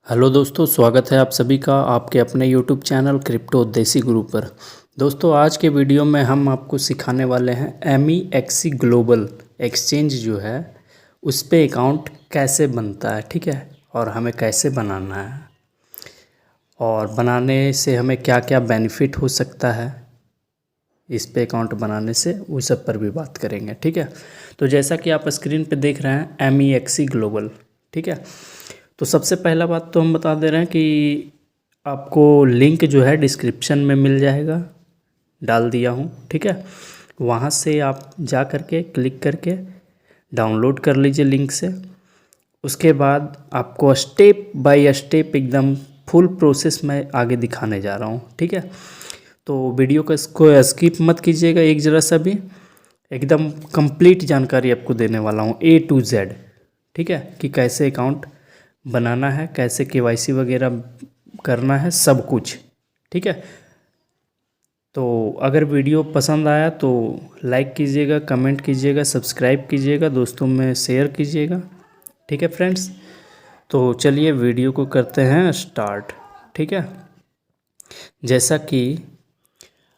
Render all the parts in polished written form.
Hello दोस्तों, स्वागत है आप सभी का आपके अपने यूट्यूब चैनल क्रिप्टो देसी गुरु पर। दोस्तों, आज के वीडियो में हम आपको सिखाने वाले हैं MEXC ग्लोबल एक्सचेंज जो है उस पे अकाउंट कैसे बनता है। ठीक है, और हमें कैसे बनाना है और बनाने से हमें क्या क्या बेनिफिट हो सकता है इस पे अकाउंट बनाने से, उस सब पर भी बात करेंगे। ठीक है, तो जैसा कि आप स्क्रीन पे देख रहे हैं MEXC ग्लोबल। ठीक है, तो सबसे पहला बात तो हम बता दे रहे हैं कि आपको लिंक जो है डिस्क्रिप्शन में मिल जाएगा, डाल दिया हूँ। ठीक है, वहाँ से आप जा करके क्लिक करके डाउनलोड कर लीजिए लिंक से। उसके बाद आपको स्टेप बाय स्टेप एकदम फुल प्रोसेस में आगे दिखाने जा रहा हूँ। ठीक है, तो वीडियो को इसको स्किप मत कीजिएगा एक ज़रा सा भी, एकदम कंप्लीट जानकारी आपको देने वाला हूँ A to Z। ठीक है, कि कैसे अकाउंट बनाना है, कैसे KYC वगैरह करना है, सब कुछ। ठीक है, तो अगर वीडियो पसंद आया तो लाइक कीजिएगा, कमेंट कीजिएगा, सब्सक्राइब कीजिएगा, दोस्तों में शेयर कीजिएगा। ठीक है फ्रेंड्स, तो चलिए वीडियो को करते हैं स्टार्ट। ठीक है, जैसा कि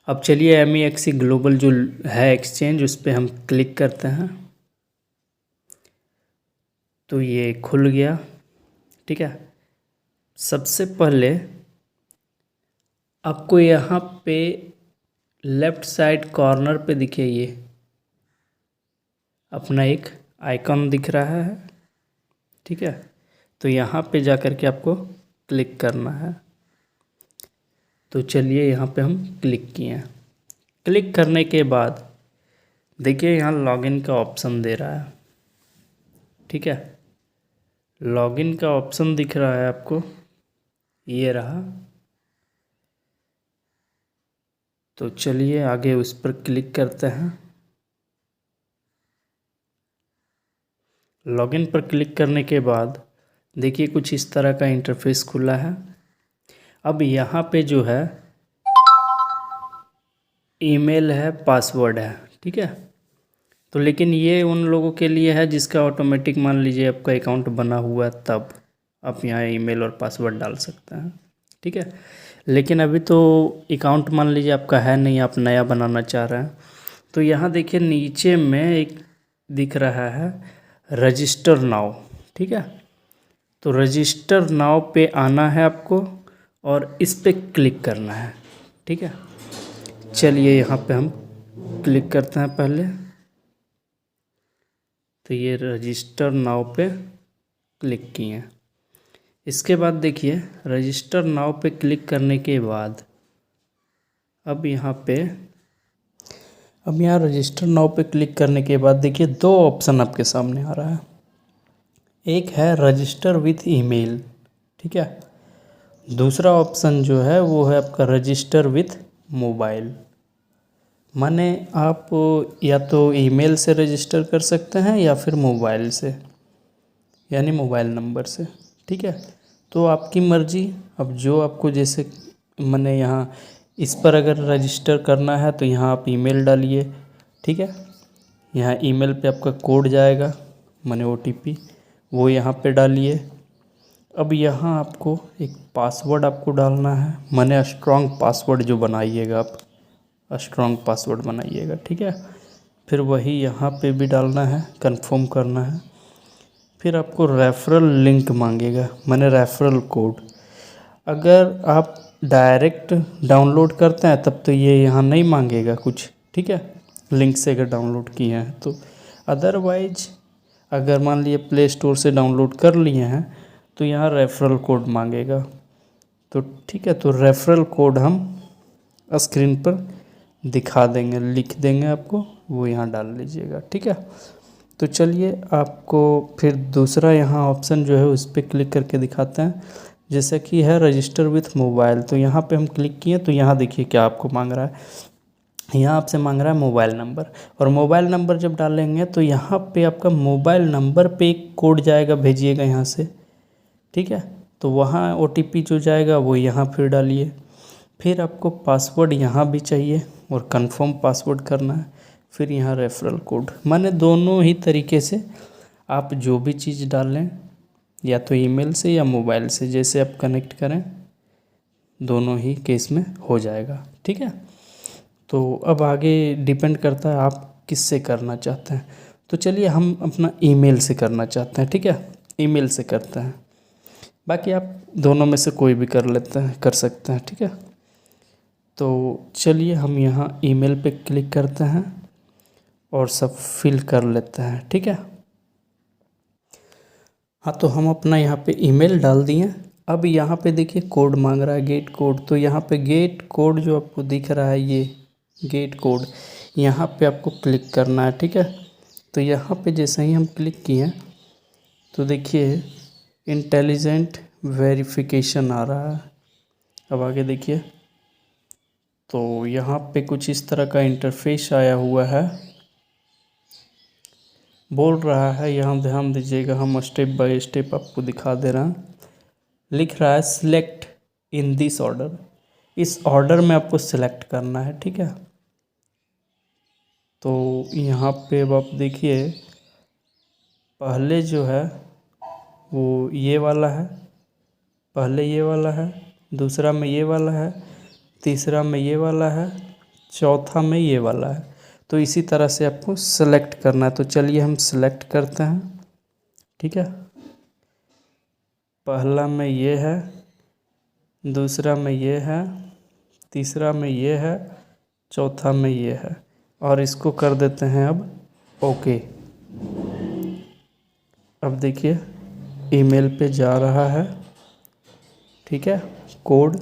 अब चलिए MEXC ग्लोबल जो है एक्सचेंज, उस पर हम क्लिक करते हैं तो ये खुल गया। ठीक है, सबसे पहले आपको यहाँ पे लेफ़्ट साइड कॉर्नर पे दिखे ये अपना एक आइकॉन दिख रहा है। ठीक है, तो यहाँ पे जा कर के आपको क्लिक करना है। तो चलिए यहाँ पे हम क्लिक किए हैं। क्लिक करने के बाद देखिए यहाँ लॉगिन का ऑप्शन दे रहा है। ठीक है, लॉगिन का ऑप्शन दिख रहा है आपको, ये रहा। तो चलिए आगे उस पर क्लिक करते हैं। लॉगिन पर क्लिक करने के बाद देखिए कुछ इस तरह का इंटरफेस खुला है। अब यहाँ पे जो है ईमेल है, पासवर्ड है। ठीक है, तो लेकिन ये उन लोगों के लिए है जिसका ऑटोमेटिक मान लीजिए आपका अकाउंट बना हुआ है, तब आप यहाँ ईमेल और पासवर्ड डाल सकते हैं। ठीक है, लेकिन अभी तो अकाउंट मान लीजिए आपका है नहीं, आप नया बनाना चाह रहे हैं, तो यहाँ देखिए नीचे में एक दिख रहा है रजिस्टर नाउ। ठीक है, तो रजिस्टर नाउ पे आना है आपको और इस पे क्लिक करना है। ठीक है, चलिए यहाँ पे हम क्लिक करते हैं पहले। तो ये रजिस्टर नाउ पे क्लिक किए हैं। इसके बाद देखिए रजिस्टर नाउ पे क्लिक करने के बाद अब यहाँ रजिस्टर नाउ पे क्लिक करने के बाद देखिए दो ऑप्शन आपके सामने आ रहा है। एक है रजिस्टर विथ ईमेल। ठीक है, दूसरा ऑप्शन जो है वो है आपका रजिस्टर विथ मोबाइल। माने आप या तो ईमेल से रजिस्टर कर सकते हैं या फिर मोबाइल से, यानी मोबाइल नंबर से। ठीक है, तो आपकी मर्ज़ी, अब जो आपको जैसे मैंने यहाँ इस पर अगर रजिस्टर करना है तो यहाँ आप ईमेल डालिए। ठीक है, यहाँ ईमेल पे आपका कोड जाएगा, माने OTP, वो यहाँ पे डालिए। अब यहाँ आपको एक पासवर्ड आपको डालना है, माने स्ट्रॉन्ग पासवर्ड जो बनाइएगा आप, स्ट्रॉन्ग पासवर्ड बनाइएगा। ठीक है, फिर वही यहाँ पे भी डालना है, कंफर्म करना है। फिर आपको रेफरल लिंक मांगेगा, माने रेफरल कोड। अगर आप डायरेक्ट डाउनलोड करते हैं तब तो ये यहाँ नहीं मांगेगा कुछ। ठीक है, लिंक से अगर डाउनलोड किए हैं तो। अदरवाइज अगर मान लिए प्ले स्टोर से डाउनलोड कर लिए हैं तो यहाँ रेफरल कोड मांगेगा। तो ठीक है, तो रेफरल कोड हम स्क्रीन पर दिखा देंगे, लिख देंगे आपको, वो यहाँ डाल लीजिएगा। ठीक है, तो चलिए आपको फिर दूसरा यहाँ ऑप्शन जो है उस पर क्लिक करके दिखाते हैं। जैसे कि है रजिस्टर विथ मोबाइल, तो यहाँ पे हम क्लिक किए तो यहाँ देखिए क्या आपको मांग रहा है। यहाँ आपसे मांग रहा है मोबाइल नंबर, और मोबाइल नंबर जब डालेंगे तो यहाँ पे आपका मोबाइल नंबर पे एक कोड जाएगा, भेजिएगा यहाँ से। ठीक है, तो वहाँ OTP जो जाएगा वो यहाँ फिर डालिए। फिर आपको पासवर्ड यहाँ भी चाहिए और कंफर्म पासवर्ड करना है। फिर यहाँ रेफरल कोड, माने दोनों ही तरीके से आप जो भी चीज़ डालें या तो ईमेल से या मोबाइल से, जैसे आप कनेक्ट करें दोनों ही केस में हो जाएगा। ठीक है, तो अब आगे डिपेंड करता है आप किससे करना चाहते हैं। तो चलिए हम अपना ईमेल से करना चाहते हैं। ठीक है, ईमेल से करते हैं, बाकी आप दोनों में से कोई भी कर लेते हैं, कर सकते हैं। ठीक है, तो चलिए हम यहाँ ईमेल पे क्लिक करते हैं और सब फिल कर लेते हैं। ठीक है, हाँ तो हम अपना यहाँ पे ईमेल डाल दिए। अब यहाँ पे देखिए कोड मांग रहा है, गेट कोड। तो यहाँ पे गेट कोड जो आपको दिख रहा है, ये गेट कोड, यहाँ पे आपको क्लिक करना है। ठीक है, तो यहाँ पे जैसे ही हम क्लिक किए तो देखिए इंटेलिजेंट वेरिफिकेशन आ रहा है। अब आगे देखिए, तो यहाँ पे कुछ इस तरह का इंटरफेस आया हुआ है, बोल रहा है, यहाँ ध्यान दीजिएगा, हम स्टेप बाय स्टेप आपको दिखा दे रहे हैं। लिख रहा है सिलेक्ट इन दिस ऑर्डर, इस ऑर्डर में आपको सिलेक्ट करना है। ठीक है, तो यहाँ पे अब आप देखिए, पहले जो है वो ये वाला है, पहले ये वाला है, दूसरा में ये वाला है, तीसरा में ये वाला है, चौथा में ये वाला है। तो इसी तरह से आपको सेलेक्ट करना है। तो चलिए हम सेलेक्ट करते हैं। ठीक है, पहला में ये है, दूसरा में ये है, तीसरा में ये है, चौथा में ये है, और इसको कर देते हैं अब ओके। अब देखिए ईमेल पे जा रहा है। ठीक है, कोड,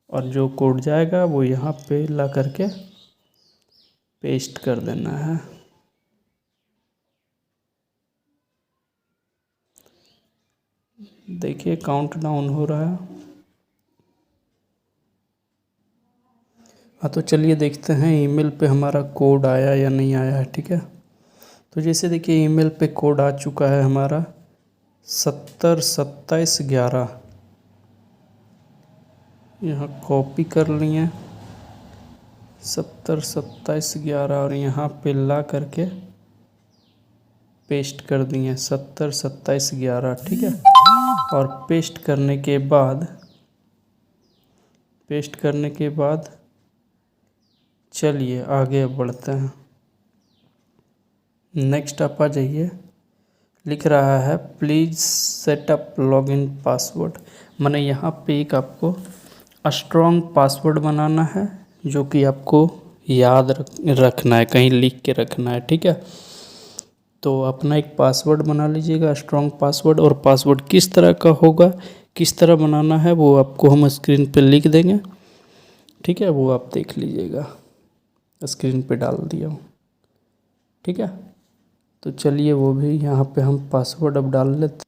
और जो कोड जाएगा वो यहाँ पे ला करके पेस्ट कर देना है। देखिए काउंट डाउन हो रहा है। हाँ तो चलिए देखते हैं ईमेल पे हमारा कोड आया या नहीं आया है। ठीक है, तो जैसे देखिए ईमेल पे कोड आ चुका है हमारा 702711, यहाँ कॉपी कर लिए 702711 और यहाँ पे ला करके पेस्ट कर दिए 702711। ठीक है, और पेस्ट करने के बाद चलिए आगे बढ़ते हैं। नेक्स्ट आप आ जाइए, लिख रहा है प्लीज़ सेटअप लॉगिन पासवर्ड, मैंने यहाँ पे एक आपको स्ट्रॉन्ग पासवर्ड बनाना है, जो कि आपको याद रखना है, कहीं लिख के रखना है। ठीक है, तो अपना एक पासवर्ड बना लीजिएगा, स्ट्रॉन्ग पासवर्ड। और पासवर्ड किस तरह का होगा, किस तरह बनाना है, वो आपको हम स्क्रीन पे लिख देंगे। ठीक है, वो आप देख लीजिएगा, स्क्रीन पे डाल दिया हूँ। ठीक है, तो चलिए वो भी यहाँ पे हम पासवर्ड अब डाल लेते।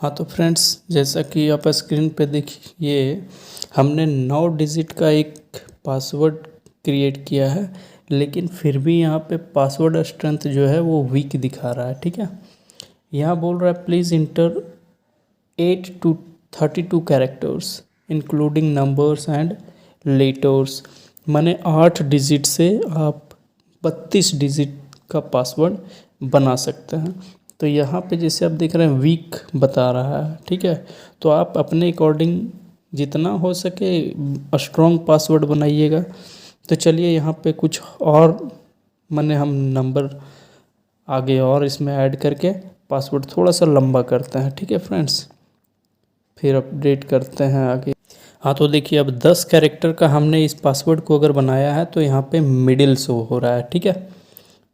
हाँ तो फ्रेंड्स, जैसा कि आप स्क्रीन पे देखिए, हमने 9 डिजिट का एक पासवर्ड क्रिएट किया है, लेकिन फिर भी यहाँ पे पासवर्ड स्ट्रेंथ जो है वो वीक दिखा रहा है। ठीक है, यहाँ बोल रहा है please inter 8 to 32 characters including numbers and letters, माने 8 डिजिट से आप 32 डिजिट का पासवर्ड बना सकते हैं। तो यहाँ पे जैसे आप देख रहे हैं वीक बता रहा है। ठीक है, तो आप अपने अकॉर्डिंग जितना हो सके स्ट्रॉन्ग पासवर्ड बनाइएगा। तो चलिए यहाँ पे कुछ और माने हम नंबर आगे और इसमें ऐड करके पासवर्ड थोड़ा सा लंबा करते हैं। ठीक है फ्रेंड्स, फिर अपडेट करते हैं आगे। हाँ तो देखिए अब 10 कैरेक्टर का हमने इस पासवर्ड को अगर बनाया है तो यहाँ पे मिडिल शो हो रहा है। ठीक है,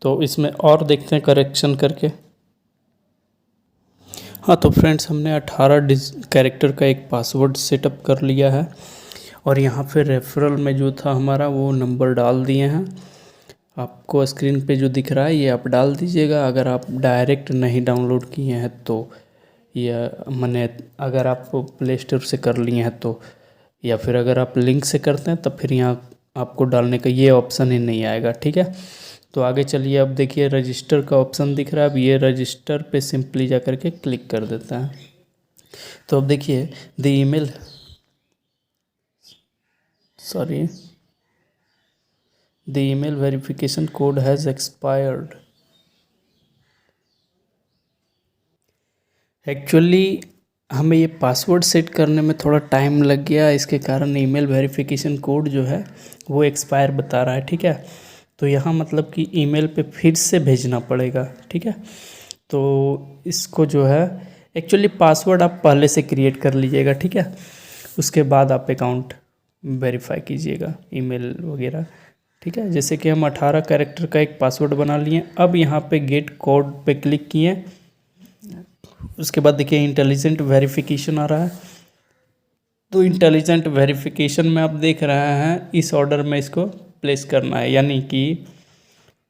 तो इसमें और देखते हैं करेक्शन करके। हाँ तो फ्रेंड्स, हमने 18 कैरेक्टर का एक पासवर्ड सेटअप कर लिया है, और यहाँ पे रेफरल में जो था हमारा वो नंबर डाल दिए हैं। आपको स्क्रीन पे जो दिख रहा है ये आप डाल दीजिएगा। अगर आप डायरेक्ट नहीं डाउनलोड किए हैं तो, या मैंने अगर आप प्ले स्टोर से कर लिए हैं तो, या फिर अगर आप लिंक से करते हैं तब फिर यहाँ आपको डालने का ये ऑप्शन ही नहीं आएगा। ठीक है, तो आगे चलिए, अब देखिए रजिस्टर का ऑप्शन दिख रहा है। अब ये रजिस्टर पे सिंपली जा करके क्लिक कर देता है। तो अब देखिए the email, sorry, the email verification code has expired. Actually हमें ये पासवर्ड सेट करने में थोड़ा टाइम लग गया, इसके कारण ईमेल वेरिफिकेशन कोड जो है वो एक्सपायर बता रहा है। ठीक है, तो यहाँ मतलब कि ईमेल पे फिर से भेजना पड़ेगा। ठीक है, तो इसको जो है एक्चुअली पासवर्ड आप पहले से क्रिएट कर लीजिएगा। ठीक है, उसके बाद आप अकाउंट वेरीफाई कीजिएगा ईमेल वगैरह। ठीक है, जैसे कि हम 18 कैरेक्टर का एक पासवर्ड बना लिए। अब यहाँ पे गेट कोड पे क्लिक किए, उसके बाद देखिए इंटेलिजेंट वेरिफिकेशन आ रहा है। तो इंटेलिजेंट वेरिफिकेशन में आप देख रहे हैं इस ऑर्डर में इसको प्लेस करना है, यानी कि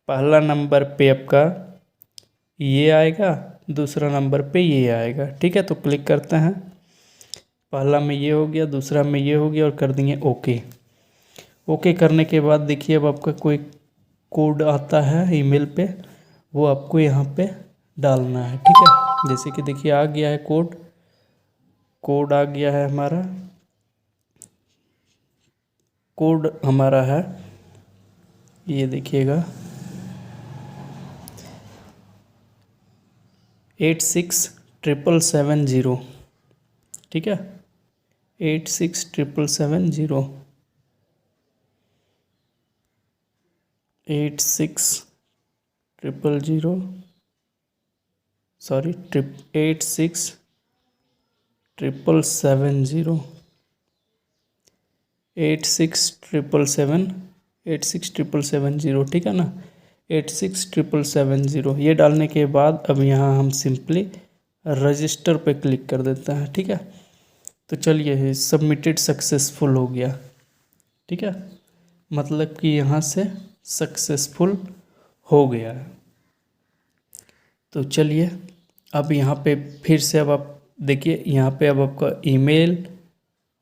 पहला नंबर पे आपका ये आएगा, दूसरा नंबर पे ये आएगा। ठीक है, तो क्लिक करते हैं, पहला में ये हो गया, दूसरा में ये हो गया और कर देंगे ओके। ओके करने के बाद देखिए अब आपका कोई कोड आता है ईमेल पे, वो आपको यहाँ पे डालना है। ठीक है, जैसे कि देखिए आ गया है कोड आ गया है हमारा। कोड हमारा है, ये देखिएगा 867770। ठीक है, 867770, 8600, सॉरी 86770, 86770। ठीक है ना, 86770 ये डालने के बाद अब यहाँ हम सिंपली रजिस्टर पे क्लिक कर देते हैं। ठीक है, तो चलिए सबमिटेड सक्सेसफुल हो गया। ठीक है, मतलब कि यहाँ से सक्सेसफुल हो गया है। तो चलिए अब यहाँ पे फिर से अब आप देखिए, यहाँ पे अब आपका ईमेल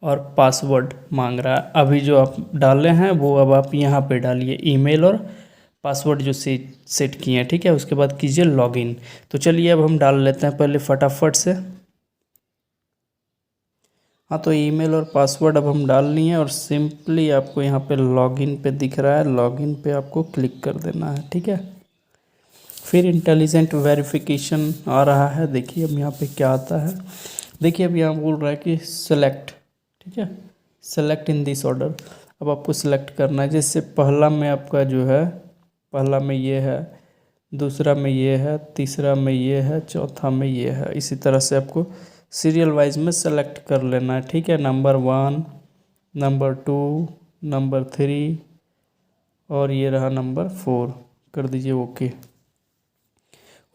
और पासवर्ड मांग रहा है। अभी जो आप डाले हैं वो अब आप यहाँ पे डालिए, ईमेल और पासवर्ड जो सेट किए हैं। ठीक है, उसके बाद कीजिए लॉगिन। तो चलिए अब हम डाल लेते हैं पहले फटाफट से। हाँ, तो ईमेल और पासवर्ड अब हम डाल लिए और सिंपली आपको यहाँ पे लॉगिन पे दिख रहा है, लॉगिन पे आपको क्लिक कर देना है। ठीक है, फिर इंटेलिजेंट वेरिफिकेशन आ रहा है। देखिए अब यहाँ पे क्या आता है, देखिए अब यहाँ बोल रहा है कि सेलेक्ट। ठीक है, सेलेक्ट इन दिस ऑर्डर। अब आपको सेलेक्ट करना है, जैसे पहला में आपका जो है, पहला में ये है, दूसरा में ये है, तीसरा में ये है, चौथा में ये है। इसी तरह से आपको सीरियल वाइज में सेलेक्ट कर लेना है। ठीक है, नंबर 1, नंबर 2, नंबर 3 और ये रहा नंबर 4। कर दीजिए ओके।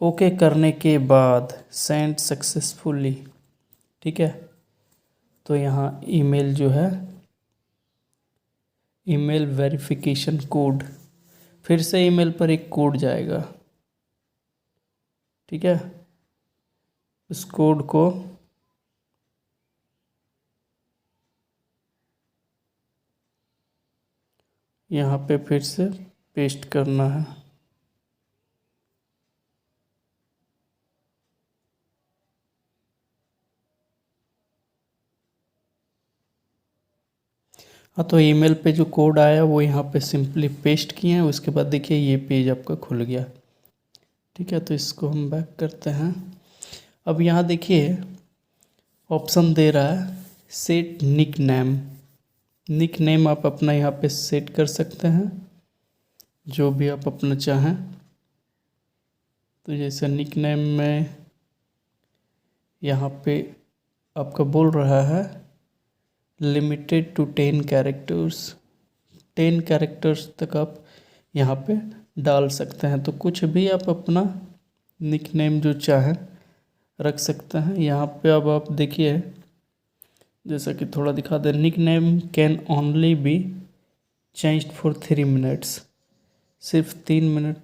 ओके करने के बाद सेंड सक्सेसफुली। ठीक है, तो यहाँ ईमेल जो है, ईमेल वेरिफिकेशन कोड, फिर से ईमेल पर एक कोड जाएगा। ठीक है, उस कोड को यहाँ पे फिर से पेस्ट करना है। हाँ, तो ईमेल पे जो कोड आया वो यहाँ पे सिंपली पेस्ट किए हैं। उसके बाद देखिए ये पेज आपका खुल गया। ठीक है, तो इसको हम बैक करते हैं। अब यहाँ देखिए ऑप्शन दे रहा है set nickname. Nickname आप अपना यहाँ पे सेट कर सकते हैं, जो भी आप अपना चाहें। तो जैसे निक नेम में यहाँ पे आपका बोल रहा है लिमिटेड टू 10 कैरेक्टर्स। 10 कैरेक्टर्स तक आप यहाँ पे डाल सकते हैं। तो कुछ भी आप अपना निक नेम जो चाहें रख सकते हैं। यहाँ पे अब आप देखिए, जैसा कि थोड़ा दिखा दें, nickname can only be changed for 3 minutes. सिर्फ 3 minute.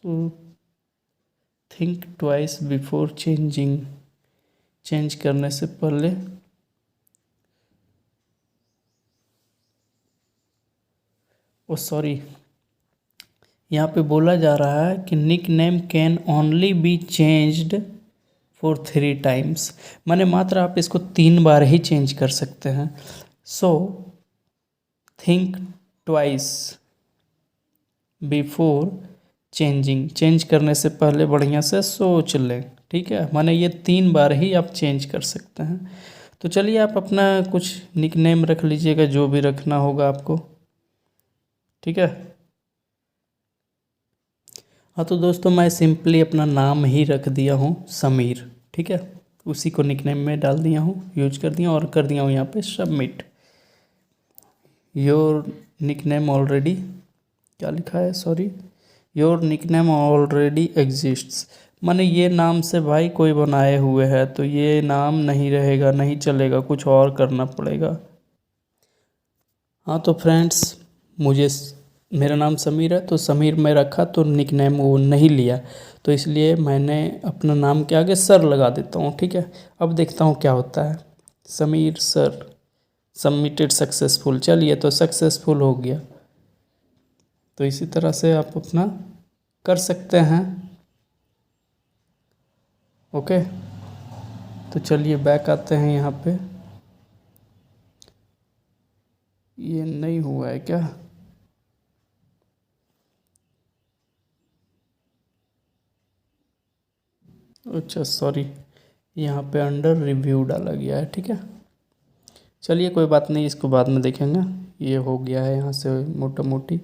So think twice before changing. Change करने से पहले सॉरी, यहाँ पे बोला जा रहा है कि nickname can only be changed for 3 times, माने मात्र आप इसको 3 बार ही चेंज कर सकते हैं। सो थिंक ट्वाइस बिफोर चेंज करने से पहले बढ़िया से सोच लें, ठीक है। माने ये 3 बार ही आप चेंज कर सकते हैं। तो चलिए आप अपना कुछ निकनेम रख लीजिएगा, जो भी रखना होगा आपको, ठीक है। हाँ तो दोस्तों मैं सिंपली अपना नाम ही रख दिया हूँ समीर, ठीक है। उसी को निकनेम में डाल दिया हूँ, यूज कर दिया और कर दिया हूँ यहाँ पे सबमिट। योर निकनेम ऑलरेडी, क्या लिखा है, sorry, your nickname already exists. माने ये नाम से भाई कोई बनाए हुए है, तो ये नाम नहीं रहेगा, नहीं चलेगा, कुछ और करना पड़ेगा। हाँ तो फ्रेंड्स, मुझे मेरा नाम समीर है, तो समीर मैं रखा तो निकनेम वो नहीं लिया, तो इसलिए मैंने अपना नाम के आगे सर लगा देता हूँ, ठीक है। अब देखता हूँ क्या होता है। समीर सर, सबमिटेड सक्सेसफुल, चलिए तो सक्सेसफुल हो गया। तो इसी तरह से आप अपना कर सकते हैं, ओके। तो चलिए बैक आते हैं यहाँ पे। ये नहीं हुआ है क्या? अच्छा सॉरी, यहाँ पे अंडर रिव्यू डाला गया है, ठीक है। चलिए कोई बात नहीं, इसको बाद में देखेंगे। ये हो गया है यहाँ से मोटा मोटी।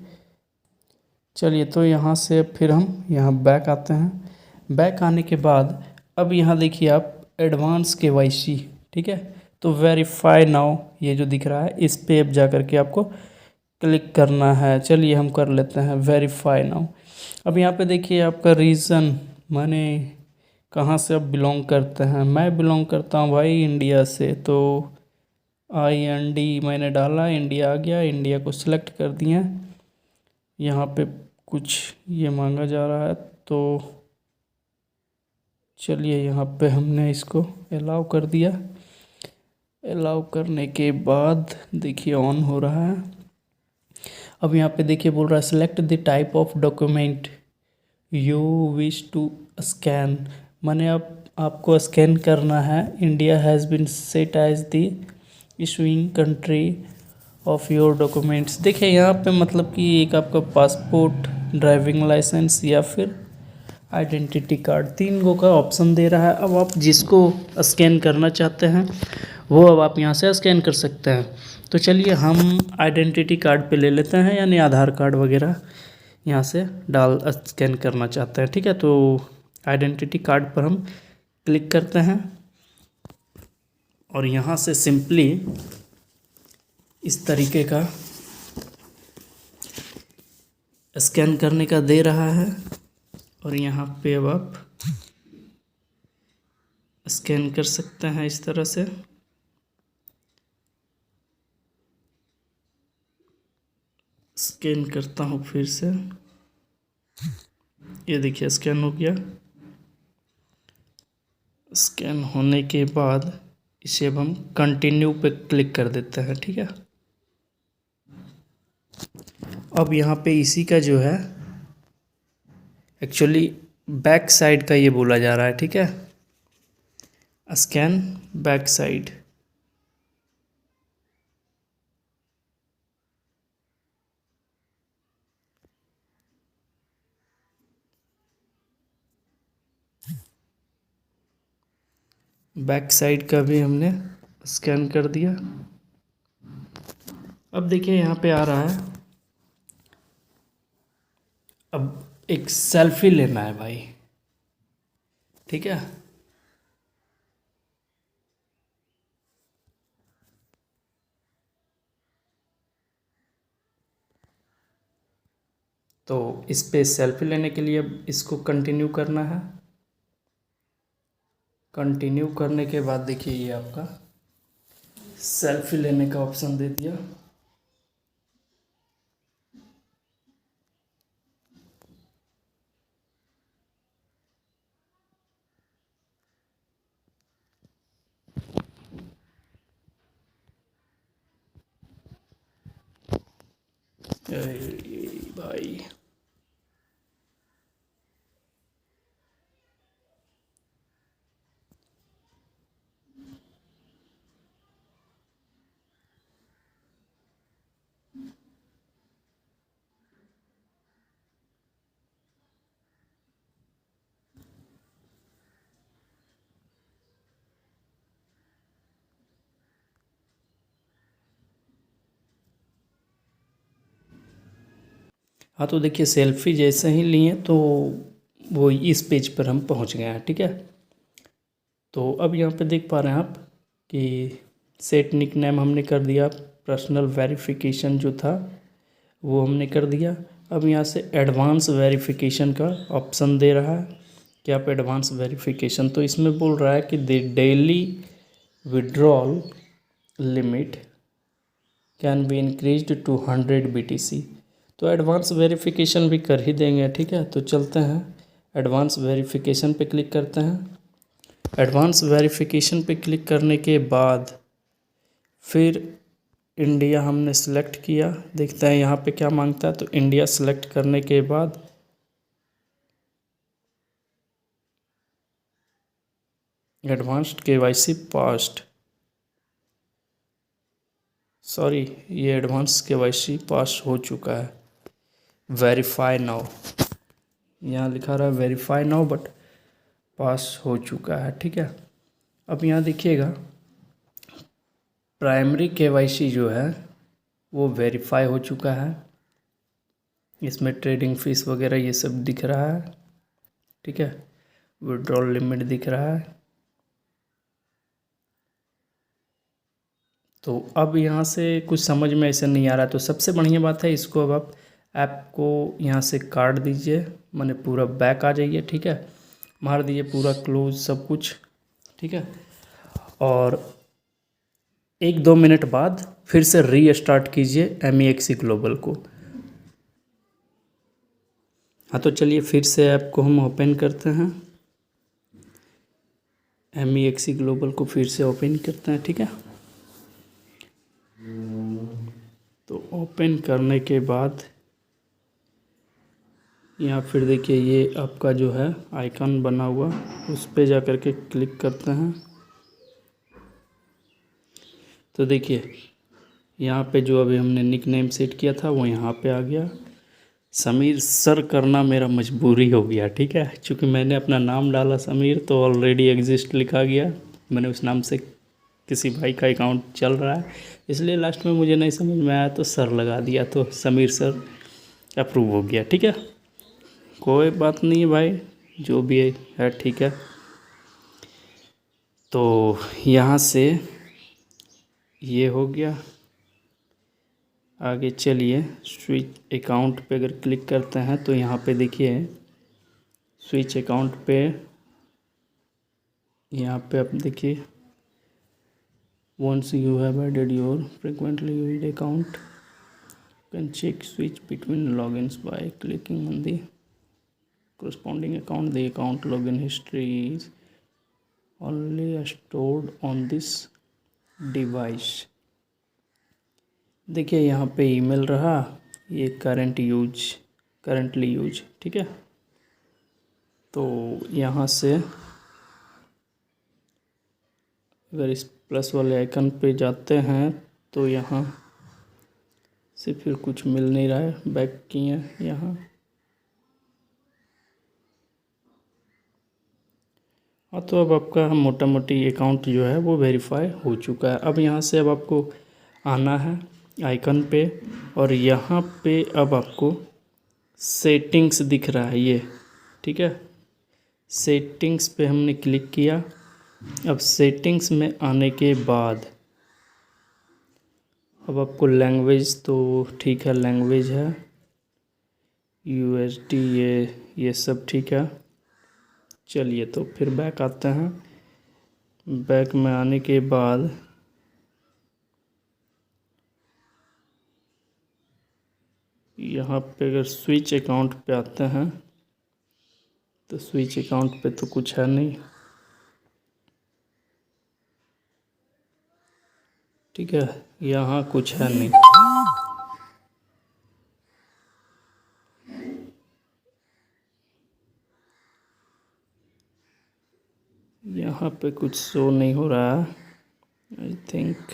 चलिए तो यहाँ से फिर हम यहाँ बैक आते हैं। बैक आने के बाद अब यहाँ देखिए आप एडवांस केवाईसी, ठीक है। तो वेरीफाई नाउ ये जो दिख रहा है, इस पे अब जा कर के आपको क्लिक करना है। चलिए हम कर लेते हैं वेरीफाई नाउ। अब यहाँ पे देखिए आपका रीज़न, माने कहाँ से आप बिलोंग करते हैं। मैं बिलोंग करता हूँ भाई इंडिया से, तो IND मैंने डाला, इंडिया आ गया, इंडिया को सिलेक्ट कर दिया। यहाँ पे कुछ ये मांगा जा रहा है, तो चलिए यहाँ पे हमने इसको अलाउ कर दिया। अलाउ करने के बाद देखिए ऑन हो रहा है। अब यहाँ पे देखिए बोल रहा है select the type of document you wish to scan. माने अब आपको स्कैन करना है। India has been set as the issuing country of your documents. देखिए यहाँ पे मतलब कि एक आपका पासपोर्ट, ड्राइविंग लाइसेंस या फिर आइडेंटिटी कार्ड, 3 गो का ऑप्शन दे रहा है। अब आप जिसको स्कैन करना चाहते हैं वो अब आप यहाँ से स्कैन कर सकते हैं। तो चलिए हम आइडेंटिटी कार्ड पे ले लेते हैं, यानी आधार कार्ड वगैरह यहाँ से डाल स्कैन करना चाहते हैं, ठीक है। तो आइडेंटिटी कार्ड पर हम क्लिक करते हैं और यहाँ से सिंपली इस तरीके का स्कैन करने का दे रहा है और यहाँ पे अब आप स्कैन कर सकते हैं इस तरह से। स्कैन करता हूँ फिर से, ये देखिए स्कैन हो गया। स्कैन होने के बाद इसे अब हम कंटिन्यू पे क्लिक कर देते हैं, ठीक है। अब यहाँ पे इसी का जो है एक्चुअली बैक साइड का ये बोला जा रहा है, ठीक है। Scan back side. Back side का भी हमने स्कैन कर दिया। अब देखिए यहाँ पे आ रहा है, अब एक सेल्फी लेना है भाई, ठीक है। तो इस पे सेल्फी लेने के लिए अब इसको कंटिन्यू करना है। कंटिन्यू करने के बाद देखिए ये आपका सेल्फी लेने का ऑप्शन दे दिया। अरे भाई, हाँ तो देखिए सेल्फी जैसे ही लिए तो वो इस पेज पर हम पहुंच गए हैं, ठीक है। तो अब यहाँ पे देख पा रहे हैं आप कि सेट निक नेम हमने कर दिया, पर्सनल वेरिफिकेशन जो था वो हमने कर दिया। अब यहाँ से एडवांस वेरिफिकेशन का ऑप्शन दे रहा है कि आप एडवांस वेरिफिकेशन, तो इसमें बोल रहा है कि the daily withdrawal limit can be increased to 100 BTC। तो एडवांस वेरिफिकेशन भी कर ही देंगे, ठीक है। तो चलते हैं एडवांस वेरिफिकेशन पे क्लिक करते हैं। एडवांस वेरिफिकेशन पे क्लिक करने के बाद फिर इंडिया हमने सेलेक्ट किया, देखते हैं यहाँ पे क्या मांगता है। तो इंडिया सेलेक्ट करने के बाद एडवांस्ड KYC पास्ट, सॉरी ये एडवांस KYC पास हो चुका है, वेरीफाई नाउ, यहाँ लिखा रहा है वेरीफाई नाउ बट पास हो चुका है, ठीक है। अब यहाँ देखिएगा प्राइमरी KYC जो है वो वेरीफाई हो चुका है, इसमें ट्रेडिंग फीस वगैरह ये सब दिख रहा है, ठीक है। विड्रॉल लिमिट दिख रहा है। तो अब यहाँ से कुछ समझ में ऐसे नहीं आ रहा, तो सबसे बढ़िया बात है इसको अब आप ऐप को यहाँ से काट दीजिए, माने पूरा बैक आ जाइए, ठीक है। मार दीजिए पूरा क्लोज सब कुछ, ठीक है। और 1-2 मिनट बाद फिर से रीस्टार्ट कीजिए MEXC ग्लोबल को। हाँ तो चलिए फिर से ऐप को हम ओपन करते हैं, MEXC ग्लोबल को फिर से ओपन करते हैं, ठीक है। तो ओपन करने के बाद यहाँ फिर देखिए ये आपका जो है आइकन बना हुआ, उस पर जा कर के क्लिक करते हैं। तो देखिए यहाँ पे जो अभी हमने निक नेम सेट किया था वो यहाँ पे आ गया, समीर सर करना मेरा मजबूरी हो गया, ठीक है। क्योंकि मैंने अपना नाम डाला समीर तो ऑलरेडी एग्जिस्ट लिखा गया, मैंने उस नाम से किसी भाई का अकाउंट चल रहा है, इसलिए लास्ट में मुझे नहीं समझ में आया तो सर लगा दिया, तो समीर सर अप्रूव हो गया, ठीक है। कोई बात नहीं है भाई, जो भी है ठीक है। तो यहाँ से ये हो गया, आगे चलिए स्विच अकाउंट पे अगर क्लिक करते हैं तो यहाँ पे देखिए स्विच अकाउंट पे, यहाँ पे आप देखिए once you have added your frequently used account you can check switch between logins by clicking on the corresponding account. The account login history is only stored on this device। देखिए यहाँ पे email रहा, ये currently use, ठीक है। तो यहाँ से अगर इस प्लस वाले आइकन पे जाते हैं तो यहाँ से फिर कुछ मिल नहीं रहा है, बैक किए यहाँ। हाँ तो अब आपका मोटा मोटी अकाउंट जो है वो वेरीफाई हो चुका है। अब यहाँ से अब आपको आना है आइकन पे, और यहाँ पे अब आपको सेटिंग्स दिख रहा है ये, ठीक है। सेटिंग्स पे हमने क्लिक किया। अब सेटिंग्स में आने के बाद अब आपको लैंग्वेज, तो ठीक है लैंग्वेज है USD, ये सब ठीक है। चलिए तो फिर बैक आते हैं, बैक में आने के बाद यहाँ पे अगर स्विच अकाउंट पे आते हैं तो स्विच अकाउंट पे तो कुछ है नहीं, ठीक है, यहाँ कुछ है नहीं। यहाँ पे कुछ शो नहीं हो रहा है आई थिंक।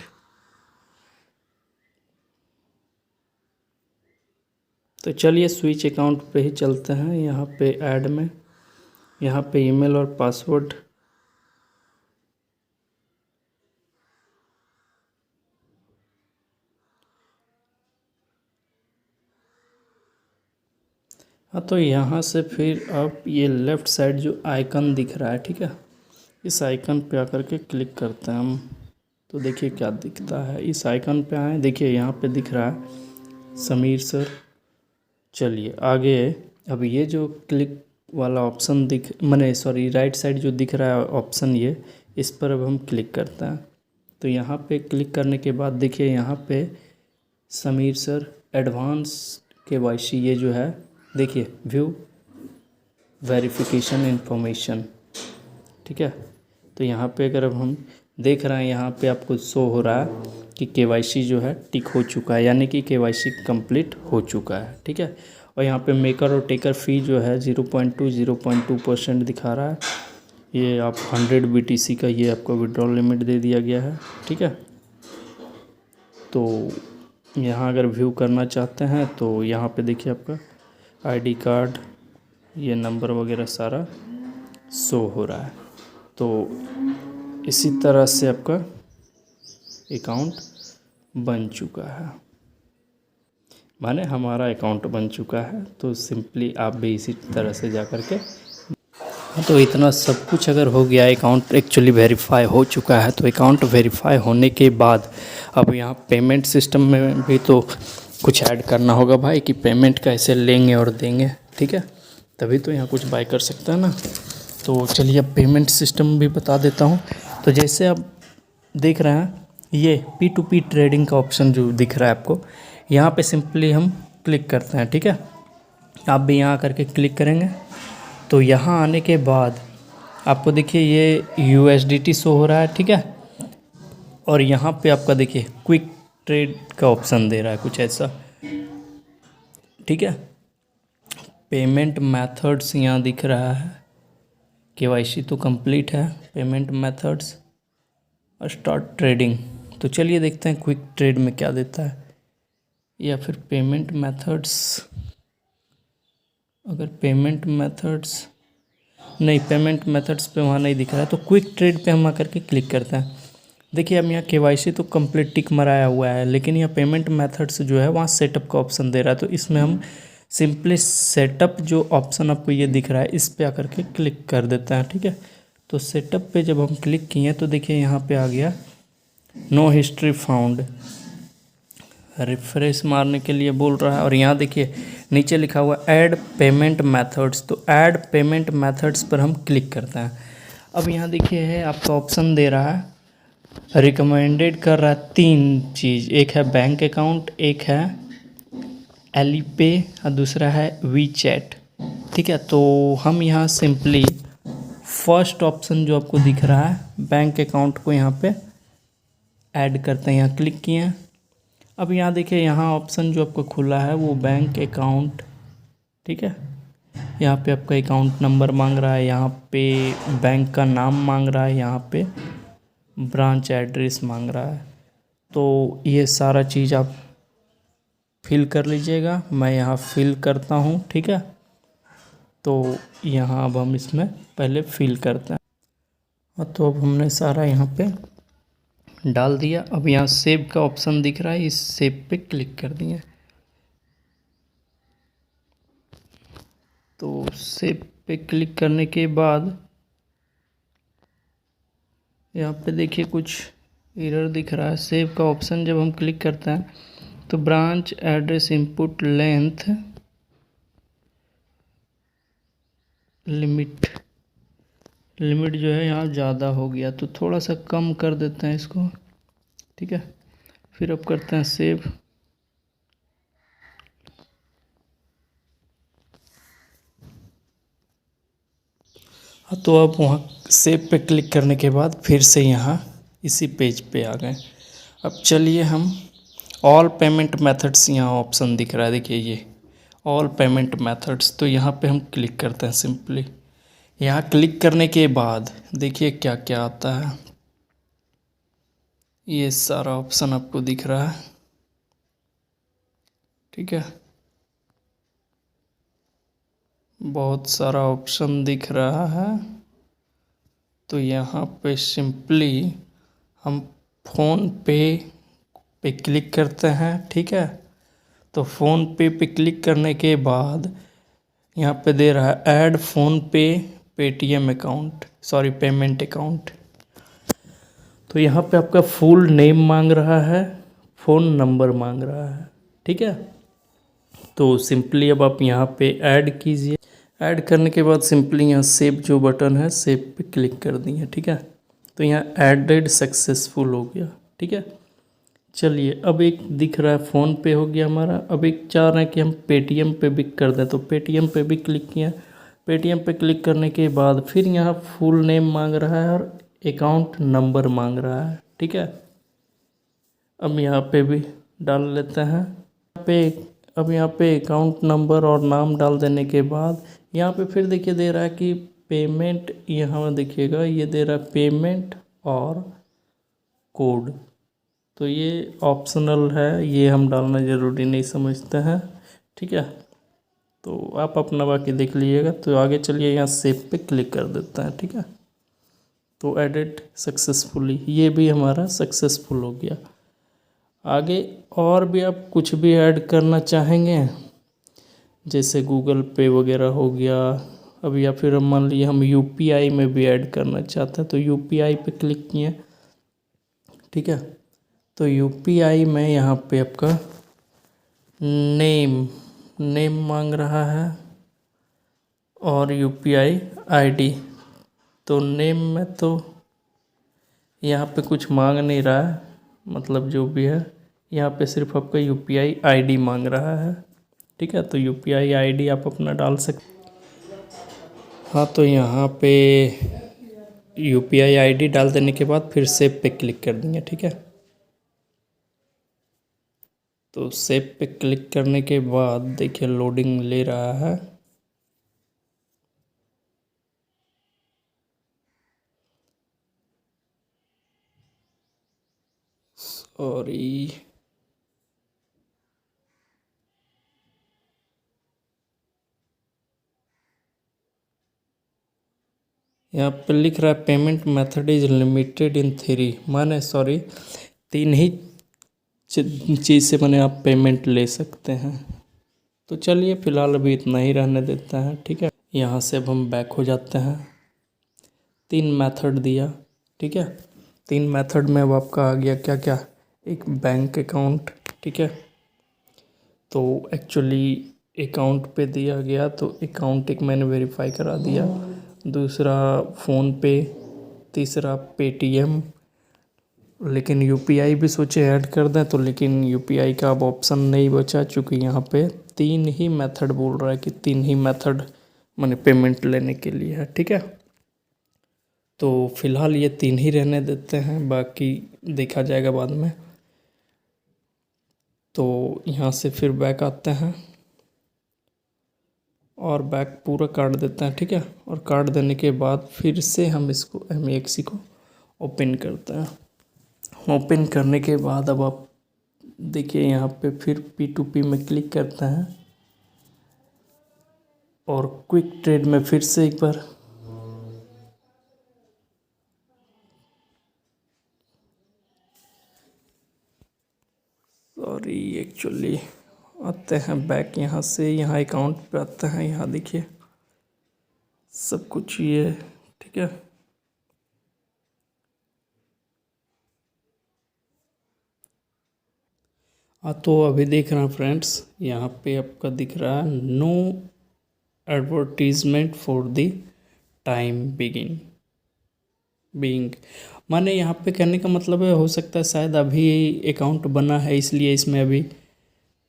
तो चलिए स्विच अकाउंट पे ही चलते हैं। यहाँ पे ऐड में, यहाँ पे ईमेल और पासवर्ड, हाँ, तो यहाँ से फिर आप ये लेफ़्ट साइड जो आइकन दिख रहा है, ठीक है, इस आइकन पे आकर के क्लिक करते हैं हम। तो देखिए क्या दिखता है, इस आइकन पे आए, देखिए यहाँ पे दिख रहा है समीर सर। चलिए आगे, अब ये जो क्लिक वाला ऑप्शन राइट साइड जो दिख रहा है ऑप्शन, ये इस पर अब हम क्लिक करते हैं। तो यहाँ पे क्लिक करने के बाद देखिए यहाँ पे समीर सर एडवांस KYC ये जो है, देखिए व्यू वेरिफिकेशन इन्फॉर्मेशन, ठीक है। तो यहाँ पे अगर अब हम देख रहे हैं, यहाँ पे आपको शो हो रहा है कि KYC जो है टिक हो चुका है, यानी कि KYC कंप्लीट हो चुका है, ठीक है। और यहाँ पे मेकर और टेकर फ़ी जो है 0.2% दिखा रहा है। ये आप 100 BTC का ये आपको विड्रॉल लिमिट दे दिया गया है, ठीक है। तो यहाँ अगर व्यू करना चाहते हैं तो यहाँ पे देखिए आपका ID कार्ड, ये नंबर वगैरह सारा शो हो रहा है। तो इसी तरह से आपका अकाउंट बन चुका है, माने हमारा अकाउंट बन चुका है। तो सिंपली आप भी इसी तरह से जा कर के, तो इतना सब कुछ अगर हो गया, अकाउंट एक्चुअली वेरीफाई हो चुका है। तो अकाउंट वेरीफाई होने के बाद अब यहाँ पेमेंट सिस्टम में भी तो कुछ ऐड करना होगा भाई, कि पेमेंट कैसे लेंगे और देंगे, ठीक है, तभी तो यहाँ कुछ बाय कर सकता है ना। तो चलिए अब पेमेंट सिस्टम भी बता देता हूँ। तो जैसे आप देख रहे हैं ये P2P ट्रेडिंग का ऑप्शन जो दिख रहा है आपको, यहाँ पे सिंपली हम क्लिक करते हैं, ठीक है। आप भी यहाँ करके क्लिक करेंगे तो यहाँ आने के बाद आपको देखिए ये USDT शो हो रहा है, ठीक है। और यहाँ पे आपका देखिए क्विक ट्रेड का ऑप्शन दे रहा है कुछ ऐसा, ठीक है। पेमेंट मेथड्स यहाँ दिख रहा है, KYC तो कंप्लीट है, पेमेंट मेथड्स और स्टार्ट ट्रेडिंग। तो चलिए देखते हैं क्विक ट्रेड में क्या देता है, या फिर पेमेंट मेथड्स। अगर पेमेंट मेथड्स नहीं, पेमेंट मेथड्स पे वहाँ नहीं दिख रहा है, तो क्विक ट्रेड पे हम आकर के क्लिक करते हैं। देखिए अब यहाँ KYC तो कंप्लीट टिक मराया हुआ है, लेकिन यहाँ पेमेंट मेथड्स जो है वहाँ सेटअप का ऑप्शन दे रहा है। तो इसमें हम सिंपली सेटअप जो ऑप्शन आपको ये दिख रहा है, इस पे आकर के क्लिक कर देते हैं, ठीक है। तो सेटअप पे जब हम क्लिक किए तो देखिए यहाँ पे आ गया नो हिस्ट्री फाउंड, रिफ्रेश मारने के लिए बोल रहा है। और यहाँ देखिए नीचे लिखा हुआ ऐड पेमेंट मेथड्स, तो ऐड पेमेंट मेथड्स पर हम क्लिक करते हैं। अब यहाँ देखिए है आपका ऑप्शन दे रहा है, रिकमेंडेड कर रहा है 3 चीज़, एक है बैंक अकाउंट, एक है एलीपे और दूसरा है वीचैट, ठीक है। तो हम यहाँ सिंपली फर्स्ट ऑप्शन जो आपको दिख रहा है बैंक अकाउंट को यहाँ पे ऐड करते हैं, यहाँ क्लिक किए हैं। अब यहाँ देखिए यहाँ ऑप्शन जो आपको खुला है वो बैंक अकाउंट, ठीक है। यहाँ पे आपका अकाउंट नंबर मांग रहा है, यहाँ पे बैंक का नाम मांग रहा है, यहाँ पे ब्रांच एड्रेस मांग रहा है। तो ये सारा चीज़ आप फिल कर लीजिएगा, मैं यहाँ फिल करता हूँ, ठीक है। तो यहाँ अब हम इसमें पहले फिल करते हैं। तो अब हमने सारा यहाँ पे डाल दिया। अब यहाँ सेव का ऑप्शन दिख रहा है, इस सेव पे क्लिक कर दिए। तो सेव पे क्लिक करने के बाद यहाँ पे देखिए कुछ एरर दिख रहा है। सेव का ऑप्शन जब हम क्लिक करते हैं तो branch address input length limit जो है यहाँ ज़्यादा हो गया, तो थोड़ा सा कम कर देते हैं इसको, ठीक है। फिर अब करते हैं सेव। हाँ, तो अब वहाँ सेव पे क्लिक करने के बाद फिर से यहाँ इसी पेज पे आ गए। अब चलिए हम ऑल पेमेंट मेथड्स, यहाँ ऑप्शन दिख रहा है, देखिए ये ऑल पेमेंट मेथड्स, तो यहाँ पे हम क्लिक करते हैं सिंपली। यहाँ क्लिक करने के बाद देखिए क्या क्या आता है, ये सारा ऑप्शन आपको दिख रहा है, ठीक है। बहुत सारा ऑप्शन दिख रहा है। तो यहाँ पे सिंपली हम फ़ोन पे क्लिक करते हैं, ठीक है। तो फ़ोन पे क्लिक करने के बाद यहाँ पे दे रहा है ऐड फ़ोन पे Paytm account, sorry payment account. तो यहाँ पे आपका फुल नेम मांग रहा है, फ़ोन नंबर मांग रहा है, ठीक है। तो सिंपली अब आप यहाँ पे ऐड कीजिए। ऐड करने के बाद सिंपली यहाँ सेव जो बटन है सेव पे क्लिक कर दिए, ठीक है। तो यहाँ ऐडेड सक्सेसफुल हो गया, ठीक है। चलिए अब एक दिख रहा है फ़ोन पे हो गया हमारा। अब एक चाह रहे हैं कि हम पेटीएम पे भी कर दें, तो पेटीएम पे भी क्लिक किया। पेटीएम पे क्लिक करने के बाद फिर यहाँ फुल नेम मांग रहा है और अकाउंट नंबर मांग रहा है, ठीक है। अब यहाँ पे भी डाल लेते हैं। अब यहाँ पे अकाउंट नंबर और नाम डाल देने के बाद यहाँ पे फिर देखिए दे रहा है कि पेमेंट, यहाँ देखिएगा ये दे रहा है पेमेंट और कोड। तो ये ऑप्शनल है, ये हम डालना ज़रूरी नहीं समझते हैं, ठीक है। तो आप अपना बाकी देख लीजिएगा। तो आगे चलिए यहाँ सेव पे क्लिक कर देते हैं, ठीक है। तो एडिट सक्सेसफुली, ये भी हमारा सक्सेसफुल हो गया। आगे और भी आप कुछ भी ऐड करना चाहेंगे, जैसे गूगल पे वगैरह हो गया अब, या फिर मान लीजिए हम यूपीआई में भी ऐड करना चाहते हैं, तो यूपीआई पे क्लिक किए, ठीक है। तो यूपीआई में यहाँ पे आपका नेम मांग रहा है और यूपीआई आईडी। तो नेम में तो यहाँ पे कुछ मांग नहीं रहा है, मतलब जो भी है यहाँ पे सिर्फ आपका यूपीआई आईडी मांग रहा है, ठीक है। तो यूपीआई आईडी आप अपना डाल सकते। हाँ, तो यहाँ पे यूपीआई आईडी डाल देने के बाद फिर सेव पे क्लिक कर देंगे, ठीक है। तो सेव पे क्लिक करने के बाद देखिए लोडिंग ले रहा है। सॉरी, यहाँ पे लिख रहा है पेमेंट मेथड इज लिमिटेड इन 3, माने सॉरी 3 ही चीज़ से मैंने आप पेमेंट ले सकते हैं। तो चलिए फ़िलहाल अभी इतना ही रहने देते हैं, ठीक है। यहाँ से अब हम बैक हो जाते हैं। 3 मेथड दिया, ठीक है। 3 मेथड में अब आपका आ गया क्या क्या, एक बैंक अकाउंट, ठीक है। तो एक्चुअली अकाउंट पे दिया गया, तो अकाउंट एक मैंने वेरीफाई करा दिया। दूसरा फ़ोन पे, तीसरा पेटीएम, लेकिन यूपीआई भी सोचे ऐड कर दें तो, लेकिन यूपीआई का अब ऑप्शन नहीं बचा, चूँकि यहाँ पे 3 ही मेथड बोल रहा है कि 3 ही मेथड मैंने पेमेंट लेने के लिए है, ठीक है। तो फ़िलहाल ये 3 ही रहने देते हैं, बाकी देखा जाएगा बाद में। तो यहाँ से फिर बैक आते हैं और बैक पूरा काट देते हैं, ठीक है। और काट देने के बाद फिर से हम इसको MEXC को ओपन करते हैं। ओपन करने के बाद अब आप देखिए यहाँ पे फिर P2P में क्लिक करते हैं और क्विक ट्रेड में फिर से एक बार सॉरी एक्चुअली आते हैं बैक, यहाँ से यहाँ अकाउंट पे आते हैं। यहाँ देखिए सब कुछ ये, ठीक है। तो अभी देख रहे हैं फ्रेंड्स, यहाँ पे आपका दिख रहा है no advertisement for the time being, माने यहाँ पे कहने का मतलब है, हो सकता है शायद अभी अकाउंट बना है इसलिए इसमें अभी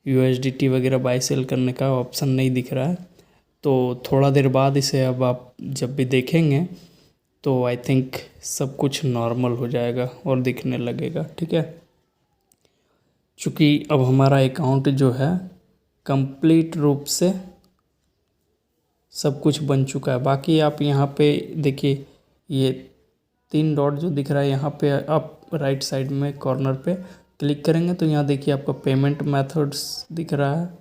USDT वगैरह बाय सेल करने का ऑप्शन नहीं दिख रहा है। तो थोड़ा देर बाद इसे अब आप जब भी देखेंगे तो आई थिंक सब कुछ नॉर्मल हो जाएगा और दिखने लगेगा, ठीक है। चूँकि अब हमारा अकाउंट जो है कंप्लीट रूप से सब कुछ बन चुका है। बाकी आप यहाँ पे देखिए ये 3 डॉट जो दिख रहा है यहाँ पे आप राइट साइड में कॉर्नर पे क्लिक करेंगे तो यहाँ देखिए आपका पेमेंट मेथड्स दिख रहा है।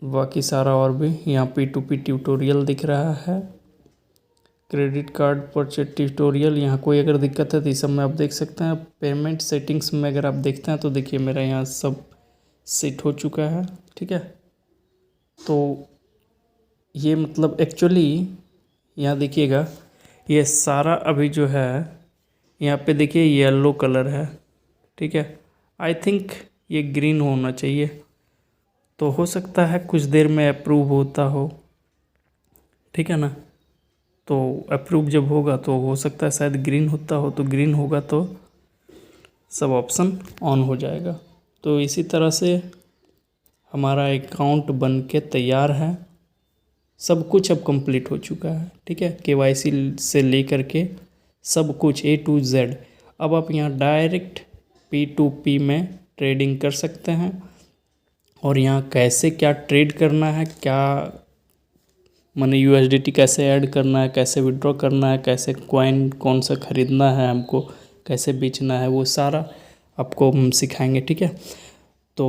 बाकी सारा और भी यहाँ P2P ट्यूटोरियल दिख रहा है, क्रेडिट कार्ड परचेज ट्यूटोरियल। यहाँ कोई अगर दिक्कत है तो इस सब में आप देख सकते हैं। पेमेंट सेटिंग्स में अगर आप देखते हैं तो देखिए मेरा यहाँ सब सेट हो चुका है, ठीक है। तो ये मतलब एक्चुअली यहाँ देखिएगा, ये सारा अभी जो है यहाँ पे देखिए येलो कलर है, ठीक है। आई थिंक ये ग्रीन होना चाहिए, तो हो सकता है कुछ देर में अप्रूव होता हो, ठीक है ना। तो अप्रूव जब होगा तो हो सकता है शायद ग्रीन होता हो, तो ग्रीन होगा तो सब ऑप्शन ऑन हो जाएगा। तो इसी तरह से हमारा अकाउंट बन के तैयार है, सब कुछ अब कंप्लीट हो चुका है, ठीक है। केवाईसी से लेकर के सब कुछ A to Z। अब आप यहाँ डायरेक्ट P2P में ट्रेडिंग कर सकते हैं, और यहाँ कैसे क्या ट्रेड करना है, क्या माने USDT कैसे ऐड करना है, कैसे विड्रॉ करना है, कैसे कॉइन कौन सा ख़रीदना है हमको, कैसे बेचना है, वो सारा आपको हम सिखाएंगे, ठीक है। तो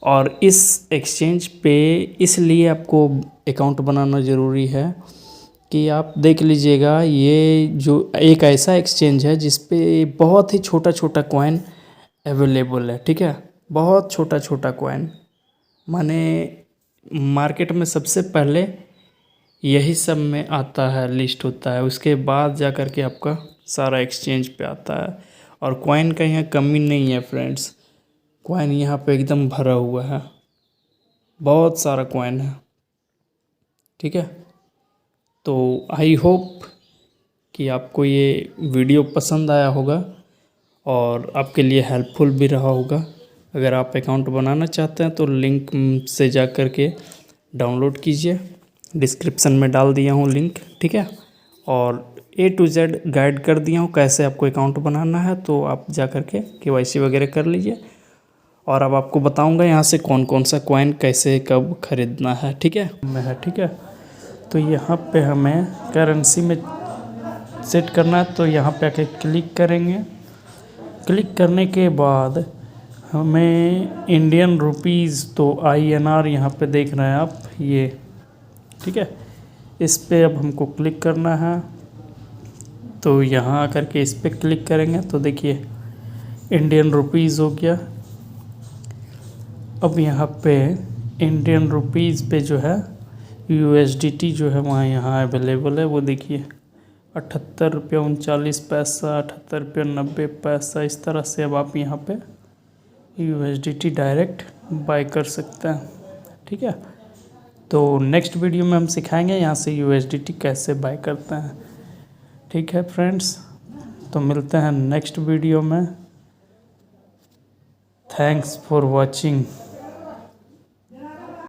और इस एक्सचेंज पे इसलिए आपको अकाउंट बनाना ज़रूरी है कि आप देख लीजिएगा, ये जो एक ऐसा एक्सचेंज है जिस पे बहुत ही छोटा छोटा कॉइन अवेलेबल है, ठीक है। बहुत छोटा छोटा कॉइन, माने मार्केट में सबसे पहले यही सब में आता है, लिस्ट होता है, उसके बाद जा कर के आपका सारा एक्सचेंज पे आता है। और कॉइन का यहाँ कमी नहीं है फ्रेंड्स, कॉइन यहाँ पे एकदम भरा हुआ है, बहुत सारा कॉइन है, ठीक है। तो आई होप कि आपको ये वीडियो पसंद आया होगा और आपके लिए हेल्पफुल भी रहा होगा। अगर आप अकाउंट बनाना चाहते हैं तो लिंक से जा कर के डाउनलोड कीजिए, डिस्क्रिप्शन में डाल दिया हूँ लिंक, ठीक है। और A to Z गाइड कर दिया हूँ कैसे आपको अकाउंट बनाना है, तो आप जा कर के KYC वगैरह कर लीजिए। और अब आपको बताऊंगा यहाँ से कौन कौन सा कॉइन कैसे कब ख़रीदना है, ठीक है। ठीक है, तो यहाँ पे हमें करेंसी में सेट करना है, तो यहाँ पे आके क्लिक करेंगे। क्लिक करने के बाद हमें इंडियन रुपीज़, तो INR यहाँ पे देख रहे हैं आप, ये ठीक है। इस पे अब हमको क्लिक करना है, तो यहाँ आकर के इस पे क्लिक करेंगे तो देखिए इंडियन रुपीज़ हो गया। अब यहाँ पे इंडियन रुपीज़ पे जो है USDT जो है वहाँ यहाँ अवेलेबल है, वो देखिए 78 रुपये 39 पैसा, 78 रुपये 90 पैसा। इस तरह से अब आप यहाँ पे USDT डायरेक्ट बाय कर सकते हैं, ठीक है। तो नेक्स्ट वीडियो में हम सिखाएंगे यहाँ से USDT कैसे बाय करते हैं, ठीक है फ्रेंड्स। तो मिलते हैं नेक्स्ट वीडियो में। Thanks for watching.